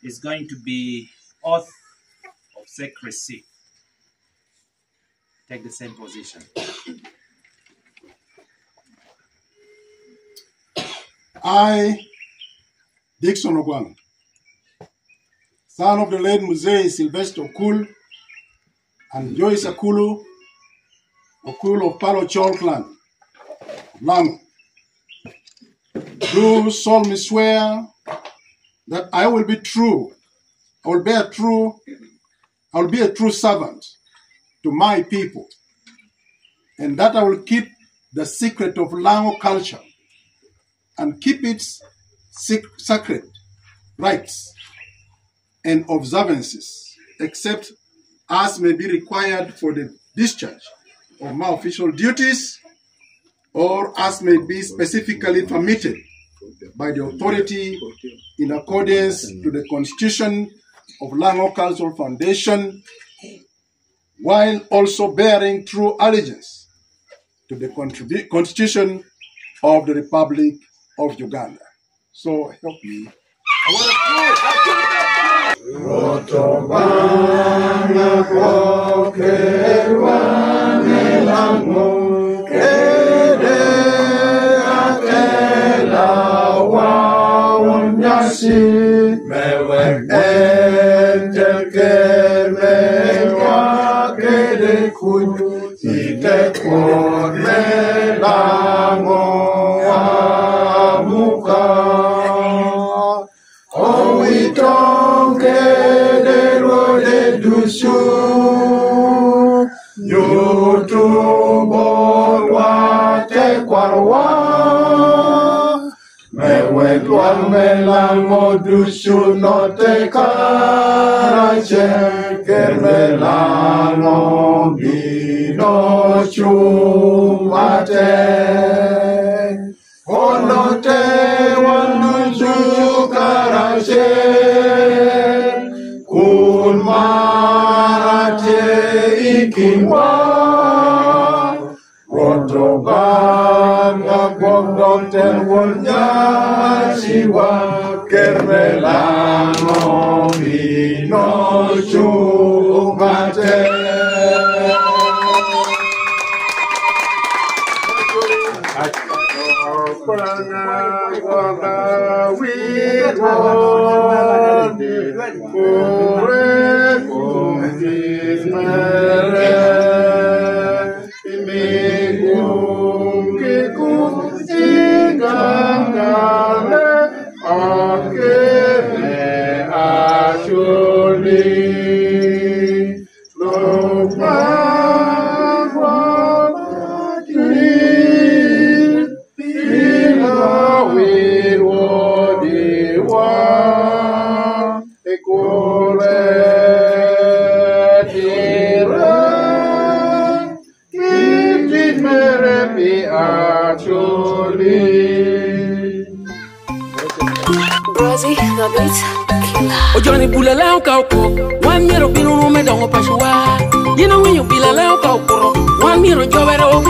is going to be oath of secrecy. Take the same position. I, Dixon Ogwang, son of the late Mzee Sylvester Okul and Joyce Okul of Palo Chol clan, Lango, do solemnly swear that I will be true, I will be a true servant to my people, and that I will keep the secret of Lango culture and keep its sacred rites and observances, except as may be required for the discharge of my official duties or as may be specifically permitted by the authority in accordance to the Constitution of Lango Cultural Foundation, while also bearing true allegiance to the Constitution of the Republic of Uganda. So help me. Lango dusu no te karache kermelango bino chumate ono te wanuju karache kun marate ikimwa Rotobanga Gwondote Won-Nyaci wa Kermelano Mino Chumate. Johnny Bulala Kauko, 1 year of Pino Medon Pashua. You know when you Bilala Kauko, 1 year of Jovero,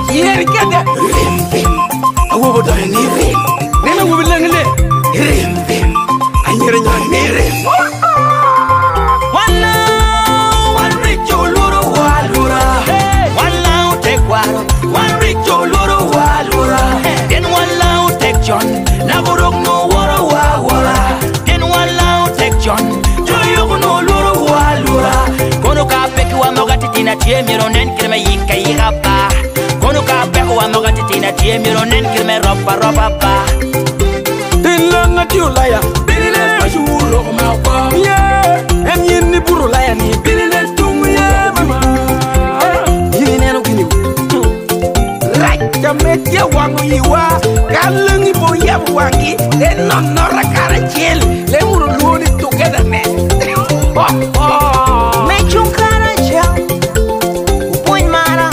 here get it. I will die in it. Then I will learn it. I hear in your name. One rich Luro Walura. One now take one rich Luro Walura. Then one now take John. Naburok no water. John, do you know Lura Walura? Konoka Pekua Mogatitina Tiemironen Kirme Yinka Yigapa. Konoka Pekua Mogatitina Tiemironen Kirme Ropa Ropa. Dilanga Julaya, Billy Shuro Mapa. Yeah, and Yini Burulaya, Billy Tumia, Mama. Yinero Guinea. Right, Jametia Wangu Yiwa, Galangi Boya Wangi, then Nora Carachel, Lemur Luni together, man. Make you Caracha, Point Mara,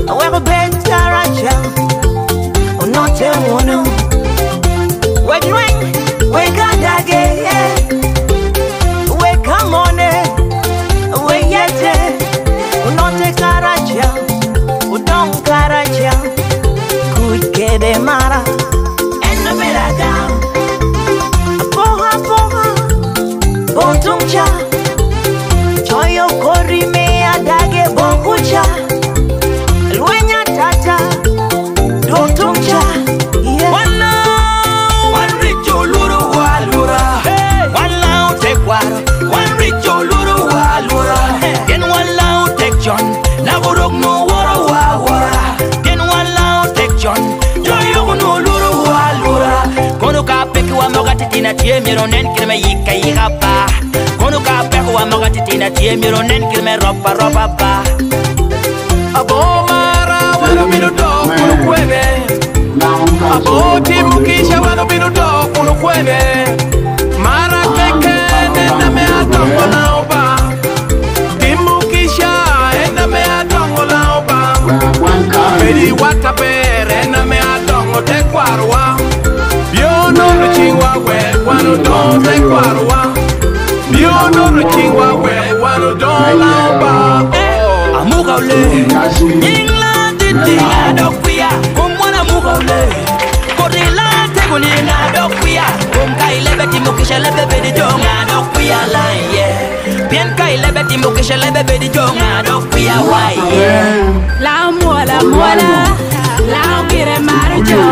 however, Ben Caracha, or not a one. Wake ring, wake up again. Wake come on, wake yet, not a Caracha, who don't Caracha, could get a Mara, and the better down. tungcha choyo kori me adage bokucha luenya tata tungcha Walla wan richo luru walura Walla take war wan richo luru walura Gen walla take John na buruk no wara wara Gen walla take John joyo no luru walura Kono ka peki wa mogati tina tie miro nen kirme yika yigapa Kono ka peki wa mogati tina tie miro nen kirme ropa ba Abo mara wala mino do kuno kwebe Abo timu kisha wano minuto kuno kwene Mara keke nenda me atongo na oba Timu kisha enda me atongo na oba Pedi watapere enda me atongo te kwarwa Biono ruchingwa we wano don te kwarwa Biono ruchingwa we wano don la oba Amuga ule Yingla titi adokwia Kumwana muga ule Kodila teguni adokwia Kumka ilebeti mukisha lebebe di jonga adokwia laye Pienka ilebeti mukisha lebebe di jonga adokwia waye La muala La kire marjo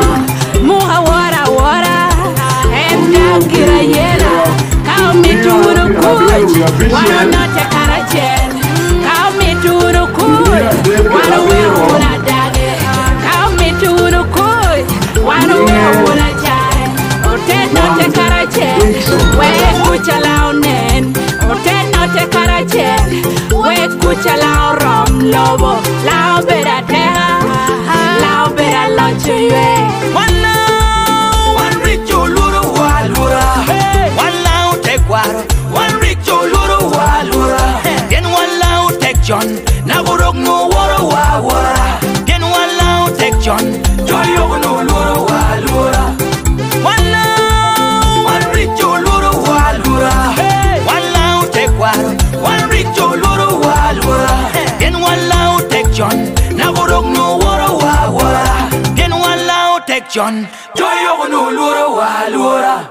Muha wara Enda kira yela Kao mituru kuj Wano note karachen Kao mituru kuj Wano wehuna dage Kao mituru kuj Wano wehuna jare Ote note karachen Wehe kucha lao nen Ote note karachen Wehe kucha lao rom lobo Lao beda teha Lao beda loncho yue Walla wan richo luru walura Walla take war wan richo luru walura Gen walla take John na buruk no wara wara Gen walla take John joyo no luru walura Walla wan richo luru walura Walla take war wan richo luru walura Gen walla take John na buruk no wara wara Gen walla take John joyo no luru walura